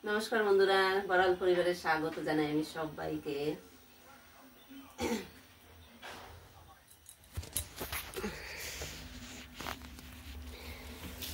নমস্কার বন্ধুরা, বড়াল পরিবারের স্বাগত জানাই আমি সবাইকে।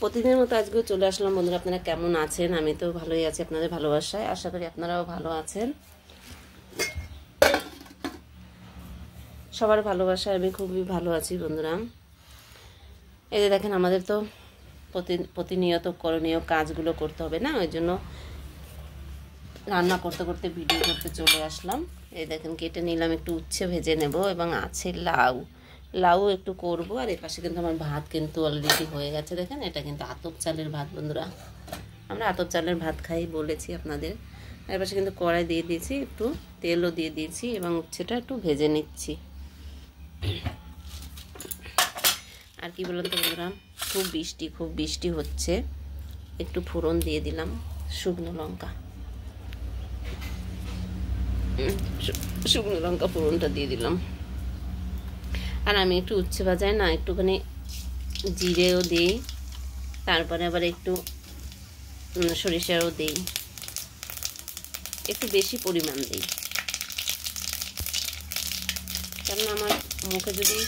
প্রতিদিনের মতো আজকেও চলে আসলাম বন্ধুরা। আপনারা কেমন আছেন? আমি তো ভালোই আছি আপনাদের ভালোবাসায়, আশা করি আপনারাও ভালো আছেন। সবার ভালোবাসায় আমি খুবই ভালো আছি বন্ধুরা। এই যে দেখেন, আমাদের তো প্রতিনিয়ত করণীয় কাজগুলো করতে হবে না, ওই জন্য রান্না করতে করতে ভিডিও করতে চলে আসলাম। এই দেখেন, কেটে নিলাম, একটু উচ্ছে ভেজে নেব এবং আছে লাউ একটু করব। আর এর পাশে কিন্তু আমার ভাত কিন্তু অলরেডি হয়ে গেছে। দেখেন, এটা কিন্তু আতপ চালের ভাত বন্ধুরা, আমরা আতপ চালের ভাত খাই বলেছি আপনাদের। এর পাশে কিন্তু কড়াই দিয়ে দিয়েছি, একটু তেলও দিয়ে দিয়েছি এবং উচ্ছেটা একটু ভেজে নিচ্ছি। আর কি বলুন তো বন্ধুরা, খুব বৃষ্টি হচ্ছে। একটু ফোড়ন দিয়ে দিলাম, শুকনো লঙ্কা ফোড়নটা দিয়ে দিলাম। আর আমি একটু উচ্ছে ভাজায় না একটুখানি জিরেও দিই, তারপরে আবার একটু সরিষাও দিই, একটু বেশি পরিমাণ দিই। কারণ আমার মুখে যদি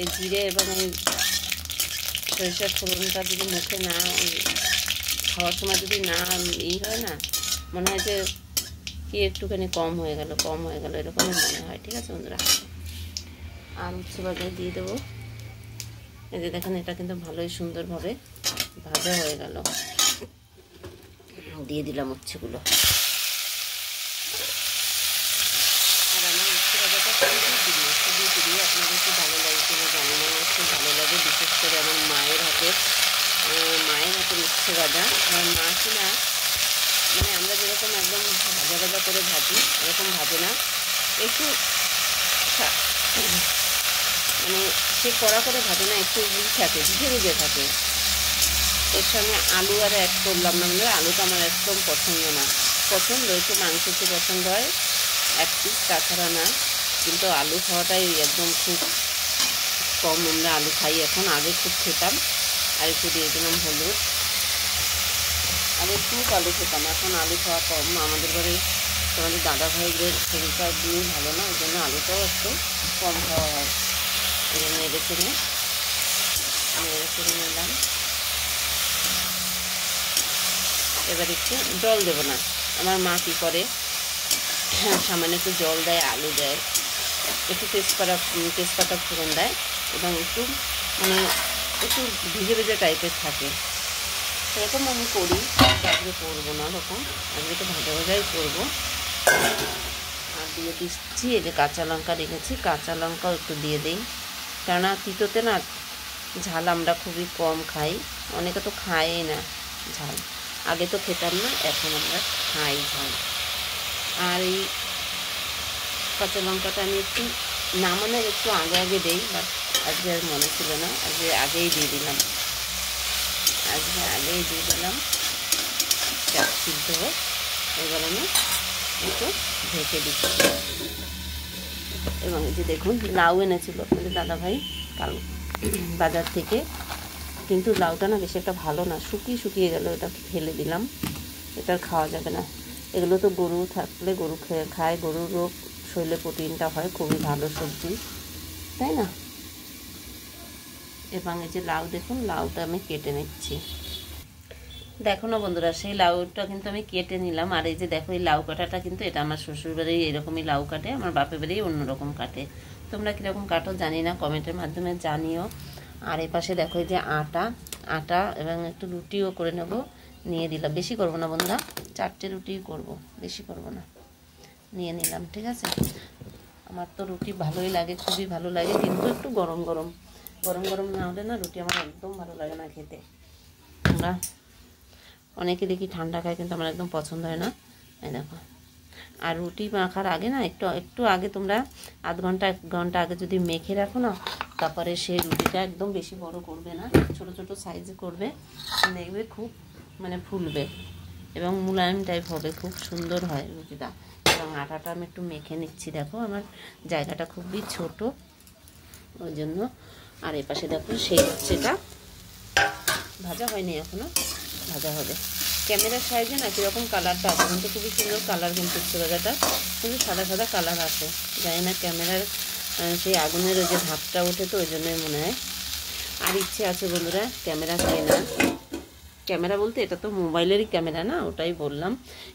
এই জিরে এবং এই সরিষার ফোড়নটা যদি মুখে না খাওয়ার সময় যদি না হয় না, মনে হয় যে কি একটুখানি কম হয়ে গেল এরকমই মনে হয়। ঠিক আছে বন্ধুরা, আর উচ্ছে ভাজা দিয়ে দেবো। এই যে দেখেন, এটা কিন্তু ভালোই সুন্দরভাবে ভাজা হয়ে গেল। দিয়ে দিলাম উচ্ছেগুলো। আর আমার উচ্ছে ভাজাটা খুবই প্রিয়। আপনাদের খুব ভালো লাগে কিনা জানি না, আমার খুব ভালো লাগে, বিশেষ করে আমার মায়ের হাতের উচ্ছে ভাজা। আমার মা কিনা মানে আমরা যেরকম একদম ভাজা করে ভাজি এরকম ভাজে না, একটু মানে সে কড়া করে ভাজে না, একটু ভিজে থাকে। এর সঙ্গে আলু আর অ্যাড করলাম না, মানে আলুটা আমার একদম পছন্দ না। একটু মাংস একটু পছন্দ হয় এক পিস, তাছাড়া না। কিন্তু আলু খাওয়াটাই একদম খুব কম আমরা আলু খাই এখন, আগে খুব খেতাম। আর একটু দিয়ে দিলাম হলুদ। আগে খুব আলু খেতাম, এখন আলু খাওয়া কম। আমাদের ঘরে তোমাদের দাদা ভাইদের শরীরটা একদমই ভালো না, ওই জন্য আলুটাও একটু কম খাওয়া হয়। এই জন্য নেড়ে চেড়ে নিলাম। এবার একটু জল দেব না, আমার মা কী করে সামান্য একটু জল দেয়, আলু দেয়, একটু তেজপাতা ফোড়ন দেয় এবং একটু মানে একটু ভিজে টাইপের থাকে। সেরকম আমি করি, আজকে করবো না ওরকম, আজকে একটু ভাজাই করবো। আর দিয়ে দিচ্ছি এই যে কাঁচা লঙ্কা রেখেছি, কাঁচা লঙ্কাও একটু দিয়ে দিই। কেননা তিতোতে না ঝাল আমরা খুবই কম খাই, অনেকে তো খায়ই না ঝাল। আগে তো খেতাম না, এখন আমরা খাই ঝাল। আর এই কাঁচা লঙ্কাটা আমি একটু নামানোর একটু আগে দিই, বাট আজকে আর মনে ছিল না, আগেই দিয়ে দিলাম। সিদ্ধ হোক, এবার আমি একটু ঢেকে দিচ্ছি। এবং এই যে দেখুন, লাউ এনেছিল আপনাদের দাদাভাই কাল বাজার থেকে, কিন্তু লাউটা না বেশি একটা ভালো না, শুকিয়ে গেল, এটা ফেলে দিলাম। এটা আর খাওয়া যাবে না। এগুলো তো গরু থাকলে গরু খায়, গরুরও শরীরে প্রোটিনটা হয়, খুবই ভালো সবজি, তাই না? এবং এই যে লাউ দেখুন, লাউটা আমি কেটে নিচ্ছি। দেখো না বন্ধুরা, সেই লাউটা কিন্তু আমি কেটে নিলাম। আর এই যে দেখো, এই লাউ কাটাটা কিন্তু এটা আমার শ্বশুর বাড়ি এরকমই লাউ কাটে, আমার বাপের বাড়ি অন্যরকম কাটে। তোমরা কীরকম কাটো জানি না, কমেন্টের মাধ্যমে জানিও। আর এই পাশে দেখো, এই যে আটা এবং একটু রুটিও করে নেব, নিয়ে দিলাম। বেশি করব না বন্ধুরা, 4টে রুটি করব, বেশি করব না। নিয়ে নিলাম, ঠিক আছে। আমার তো রুটি ভালোই লাগে, খুবই ভালো লাগে, কিন্তু একটু গরম না হলে না রুটি আমার একদম ভালো লাগে না খেতে। আমরা অনেকে দেখি ঠান্ডা খায়, কিন্তু আমার একদম পছন্দ হয় না। এই দেখো, আর রুটি মাখার আগে না একটু আগে তোমরা আধ ঘন্টা 1 ঘন্টা আগে যদি মেখে রাখো না, তারপরে সেই রুটিটা একদম বেশি বড় করবে না, ছোট সাইজে করবে, দেখবে খুব মানে ফুলবে এবং মুলায়ম টাইপ হবে, খুব সুন্দর হয় রুটিটা। এবং আটাটা আমি একটু মেখে নিচ্ছি। দেখো, আমার জায়গাটা খুবই ছোট, ওই জন্য। আর এই পাশে দেখো, সেই উচ্ছেটা ভাজা হয়নি এখনো, ভাজা হবে। ক্যামেরার সাইজে না কীরকম কালারটা আছে, কিন্তু খুবই সুন্দর কালার, কিন্তু উচ্ছে ভাজাটা কিন্তু সাদা সাদা কালার আছে। জানি না ক্যামেরার সেই আগুনের ওই যে ভাবটা ওঠে তো ওই জন্যই মনে হয়। আর ইচ্ছে আছে বন্ধুরা ক্যামেরা কেনা, ক্যামেরা বলতে এটা তো মোবাইলেরই ক্যামেরা না, ওটাই বললাম,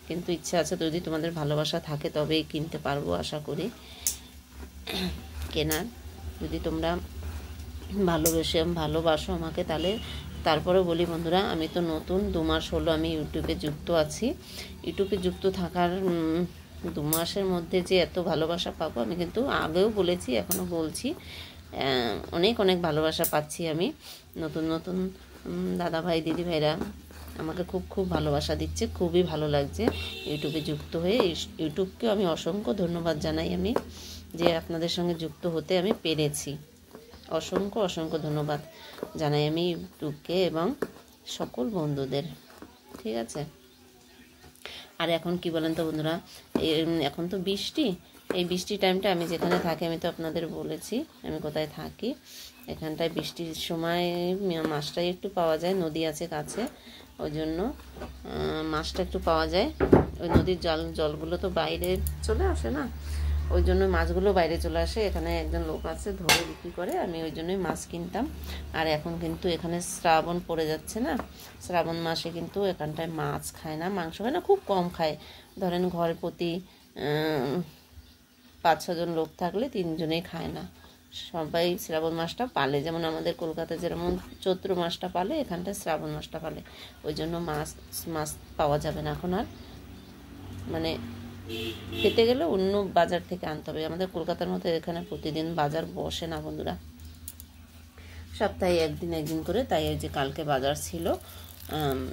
কিন্তু ইচ্ছা আছে যদি তোমাদের ভালোবাসা থাকে তবেই কিনতে পারবো আশা করি কেনার। যদি তোমরা ভালোবাসো আমাকে, তাহলে তারপরে বলি বন্ধুরা, আমি তো নতুন 2 মাস হলো আমি ইউটিউবে যুক্ত আছি। ইউটিউবে যুক্ত থাকার 2 মাসের মধ্যে যে এত ভালোবাসা পাবো আমি কিন্তু আগেও বলেছি, এখনও বলছি, অনেক অনেক ভালোবাসা পাচ্ছি আমি। নতুন নতুন দাদা ভাই দিদি ভাইরা আমাকে খুব খুব ভালোবাসা দিচ্ছে, খুবই ভালো লাগছে ইউটিউবে যুক্ত হয়ে। ইউটিউবকেও আমি অসংখ্য ধন্যবাদ জানাই আমি, যে আপনাদের সঙ্গে যুক্ত হতে আমি পেরেছি। অসংখ্য অসংখ্য ধন্যবাদ জানাই আমি ইউটিউবকে এবং সকল বন্ধুদের, ঠিক আছে। আর এখন কি বলেন তো বন্ধুরা, এখন তো বৃষ্টি, এই বৃষ্টির টাইমটা আমি যেখানে থাকি, আমি তো আপনাদের বলেছি আমি কোথায় থাকি, এখানটায় বৃষ্টির সময় মাছটাই একটু পাওয়া যায়, নদী আছে কাছে, ওই জন্য মাছটা একটু পাওয়া যায়। ওই নদীর জলগুলো তো বাইরে চলে আসে না, ওই জন্য মাছগুলো বাইরে চলে আসে, এখানে একজন লোক আছে ধরে বিক্রি করে, আমি ওই জন্যই মাছ কিনতাম। আর এখন কিন্তু এখানে শ্রাবণ পড়ে যাচ্ছে না, শ্রাবণ মাসে কিন্তু এখানটায় মাছ খায় না, মাংস খায় না, খুব কম খায়। ধরেন ঘর প্রতি 5-6 জন লোক থাকলে 3 জনেই খায় না, সবাই শ্রাবণ মাসটা পালে। যেমন আমাদের কলকাতায় যেমন চৈত্র মাসটা পালে, এখানটায় শ্রাবণ মাসটা পালে, ওই জন্য মাছ পাওয়া যাবে না এখন আর, মানে পেতে গেলে অন্য বাজার থেকে আনতে হবে। আমাদের কলকাতার মতো এখানে প্রতিদিন বাজার বসে না বন্ধুরা, সপ্তাহে একদিন করে। তাই এই যে কালকে বাজার ছিল,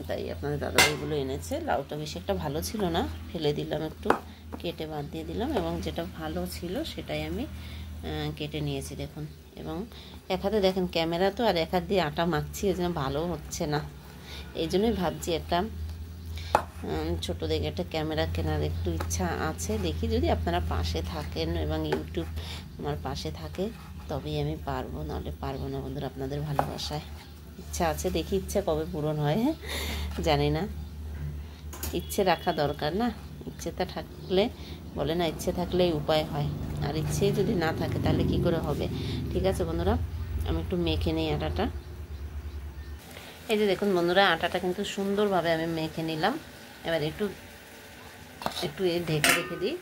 তাই আপনাদের দাদাভাইগুলো এনেছে। লাউটা বেশি একটা ভালো ছিল না, ফেলে দিলাম, একটু কেটে বাদ দিয়ে দিলাম, এবং যেটা ভালো ছিল সেটাই আমি কেটে নিয়েছি দেখুন। এবং এক হাতে দেখেন ক্যামেরা তো, আর এক হাত দিয়ে আটা মাখছি, ওই জন্য ভালো হচ্ছে না, এই জন্যই ভাবছি একটা ছোটো দেখে একটা ক্যামেরা কেনার একটু ইচ্ছা আছে। দেখি যদি আপনারা পাশে থাকেন এবং ইউটিউব আমার পাশে থাকে তবেই আমি পারবো, নাহলে পারবো না বন্ধুরা। আপনাদের ভালোবাসায় ইচ্ছা আছে, দেখি ইচ্ছা কবে পূরণ হয় জানি না। ইচ্ছে রাখা দরকার না, ইচ্ছেটা থাকলে বলে না, ইচ্ছে থাকলেই উপায় হয়, আর ইচ্ছেই যদি না থাকে তাহলে কি করে হবে। ঠিক আছে বন্ধুরা, আমি একটু মেখে নিই আটাটা। এই যে দেখুন বন্ধুরা, আটাটা কিন্তু সুন্দরভাবে আমি মেখে নিলাম। এবার একটু ঢেকে রেখে দিই,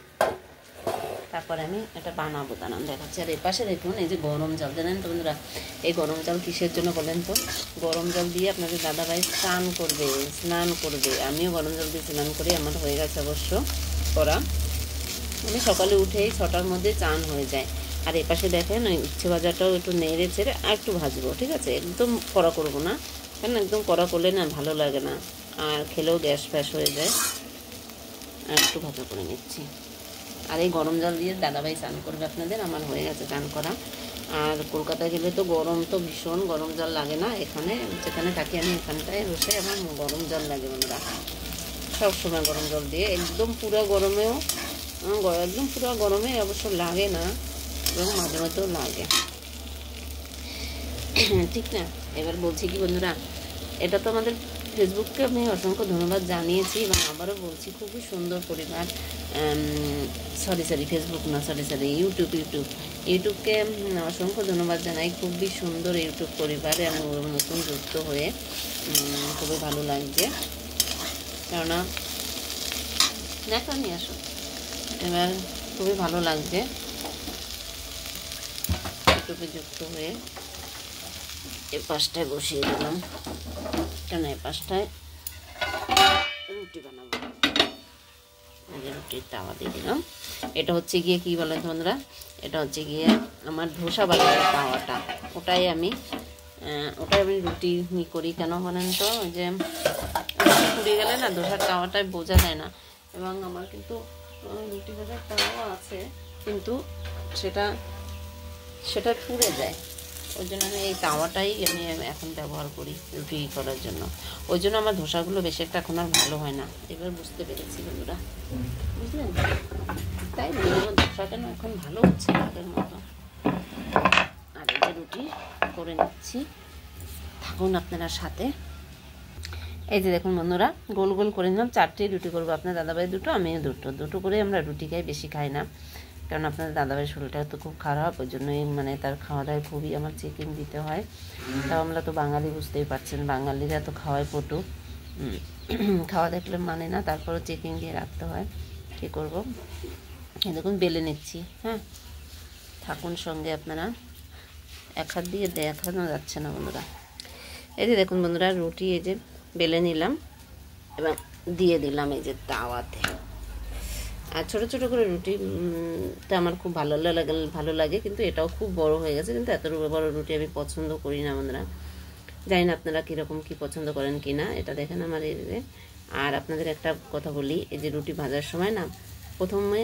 তারপরে আমি এটা বানাবো, দাঁড়ান দেখাচ্ছি। আর এপাশে দেখুন এই যে গরম জল, জানেন তো বন্ধুরা এই গরম জল কিসের জন্য বলেন তো? গরম জল দিয়ে আপনাদের দাদাভাই স্নান করবে। আমিও গরম জল দিয়ে স্নান করি, আমার হয়ে গেছে অবশ্য করা। আমি সকালে উঠেই 6টার মধ্যে চান হয়ে যায়। আর এপাশে দেখেন ওই উচ্ছে ভাজাটাও একটু নেড়ে চেড়ে আর একটু ভাজবো, ঠিক আছে, একদম কড়া করবো না, কারণ একদম কড়া করলে না ভালো লাগে না, আর খেলেও গ্যাস ফ্যাস হয়ে যায়। আর একটু ভাজা করে নিচ্ছি। আর এই গরম জল দিয়ে দাদাভাই স্নান করবে আপনাদের, আমার হয়ে গেছে স্নান করা। আর কলকাতায় গেলে তো গরম তো ভীষণ, গরম জল লাগে না, এখানে যেখানে থাকি আমি এখানটায় বসে আমার গরম জল লাগে বন্ধুরা, সবসময় গরম জল দিয়ে। একদম পুরো গরমে অবশ্য লাগে না, এবং মাঝে মধ্যেও লাগে, ঠিক না। এবার বলছি কি বন্ধুরা, এটা তো আমাদের ফেসবুককে আমি অসংখ্য ধন্যবাদ জানিয়েছি, এবং আবারও বলছি খুবই সুন্দর পরিবার, ফেসবুক না, ইউটিউবকে অসংখ্য ধন্যবাদ জানাই। খুবই সুন্দর ইউটিউব পরিবারে আমি নতুন যুক্ত হয়ে খুবই ভালো লাগছে, কেননা দেখা নিয়ে আসো, এবার খুবই ভালো লাগছে ইউটিউবে যুক্ত হয়ে। এ পাশটায় বসিয়ে দিলাম, কেন এ পাশটায় রুটি বানাবো, রুটির তাওয়া দিয়ে দিলাম। এটা হচ্ছে গিয়ে কি বলেন বন্ধুরা, এটা হচ্ছে গিয়ে আমার ধোসা বানানোর তাওয়াটা, ওটাই আমি রুটি করি। কেন বলেন তো, যে পুড়ে গেলে না ধোসার তাওয়াটাই বোঝা যায় না, এবং আমার কিন্তু রুটি ভাজার তাওয়া আছে, কিন্তু সেটা পুড়ে যায়, ওই জন্য আমি এই তাওয়াটাই আমি এখন ব্যবহার করি রুটি করার জন্য। ওই জন্য আমার ধোসাগুলো বেশি একটা এখন আর ভালো হয় না, এবার বুঝতে পেরেছি বন্ধুরা, বুঝলেন? তাই আমার ধোসা কেন এখন ভালো হচ্ছে আগের মতো। আর এই যে রুটি করে নিচ্ছি, থাকুন আপনারা সাথে। এই যে দেখুন বন্ধুরা, গোল গোল করে নিলাম। 4টে রুটি করবো, আপনার দাদাভাই 2টো, আমিও 2টো করে আমরা রুটি খাই, বেশি খাই না, কারণ আপনাদের দাদাভাইয়ের শরীরটা তো খুব খারাপ, ওই জন্যই মানে তার খাওয়া দাওয়ায় খুবই আমার চেকিং দিতে হয়। তাও আমরা তো বাঙালি, বুঝতেই পারছেন, বাঙালিরা তো খাওয়ায় পটু, খাওয়া দেখলে মানে না, তারপরও চেকিং দিয়ে রাখতে হয়, কী করবো। এই দেখুন বেলে নিচ্ছি, হ্যাঁ, থাকুন সঙ্গে আপনারা, এক হাত দিয়ে দেখানো যাচ্ছে না বন্ধুরা। এই যে দেখুন বন্ধুরা, রুটি এই যে বেলে নিলাম এবং দিয়ে দিলাম এই যে তাওয়াতে। আর ছোটো ছোটো করে রুটিটা আমার খুব ভালো লাগে, কিন্তু এটাও খুব বড় হয়ে গেছে, কিন্তু এত বড় রুটি আমি পছন্দ করি না বন্ধুরা। জানি না আপনারা কীরকম কী পছন্দ করেন কি না, এটা দেখেন আমার এই যে। আর আপনাদের একটা কথা বলি, এই যে রুটি ভাজার সময় না, প্রথমে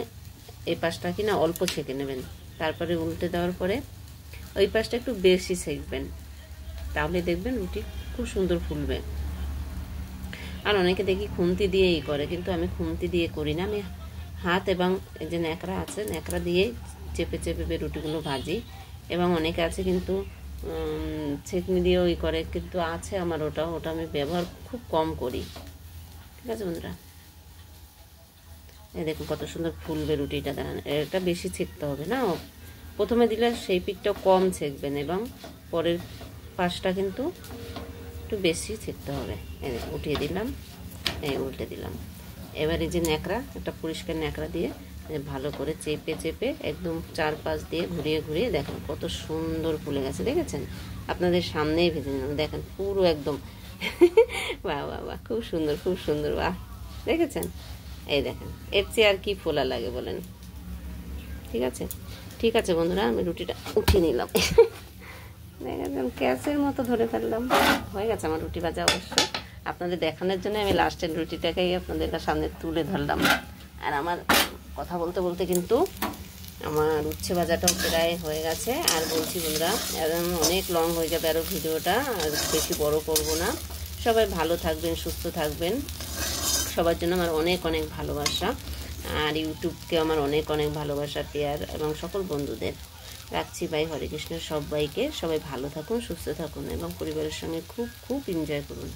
এই পাশটা কি না অল্প ছেঁকে নেবেন, তারপরে উল্টে দেওয়ার পরে ওই পাশটা একটু বেশি সেঁকবেন, তাহলে দেখবেন রুটি খুব সুন্দর ফুলবে। আর অনেকে দেখি খুন্তি দিয়েই করে, কিন্তু আমি খুন্তি দিয়ে করি না, আমি হাত এবং এই যে ন্যাকড়া আছে, ন্যাকড়া দিয়ে চেপে চেপে রুটিগুলো ভাজি। এবং অনেকে আছে কিন্তু ছেঁকনি দিয়েও করে, কিন্তু আছে আমার ওটা আমি ব্যবহার খুব কম করি। ঠিক আছে বন্ধুরা, এই দেখুন কত সুন্দর ফুলবে রুটিটা, দেখান। এটা বেশি ছেঁকতে হবে না, প্রথমে দিলে সেই পিঠটা কম ছেঁকবেন এবং পরের পাশটা কিন্তু একটু বেশি ছেঁকতে হবে। এই উঠিয়ে দিলাম, এই উল্টে দিলাম। এবারে যে ন্যাকড়া, একটা পরিষ্কার ন্যাকড়া দিয়ে ভালো করে চেপে চেপে একদম 4-5 দিয়ে ঘুরিয়ে ঘুরিয়ে দেখেন কত সুন্দর ফুলে গেছে, দেখেছেন? আপনাদের সামনেই ভেজে নিলাম, দেখেন পুরো একদম বাহ বাহ বাহ, খুব সুন্দর খুব সুন্দর, বাহ, দেখেছেন? এই দেখেন, এর চেয়ে আর কি ফোলা লাগে বলেন? ঠিক আছে বন্ধুরা, আমি রুটিটা উঠিয়ে নিলাম। দেখেন গ্যাসের মতো ধরে ফেললাম, হয়ে গেছে আমার রুটি ভাজা। অবশ্য আপনাদের দেখানোর জন্য আমি লাস্টের রুটিটাকেই আপনাদের সামনে তুলে ধরলাম। আর আমার কথা বলতে বলতে কিন্তু আমার উচ্ছে ভাজাটাও প্রায় হয়ে গেছে। আর বলছি বন্ধুরা, অনেক লং হয়ে যাবে আরও ভিডিওটা, আর বেশি বড় করব না। সবাই ভালো থাকবেন, সুস্থ থাকবেন, সবার জন্য আমার অনেক অনেক ভালোবাসা। আর ইউটিউবকে আমার অনেক অনেক ভালোবাসা, পেয়ার এবং সকল বন্ধুদের রাখছি। বাই, হরে কৃষ্ণ সবাইকে। সবাই ভালো থাকুন, সুস্থ থাকুন এবং পরিবারের সঙ্গে খুব খুব এনজয় করুন।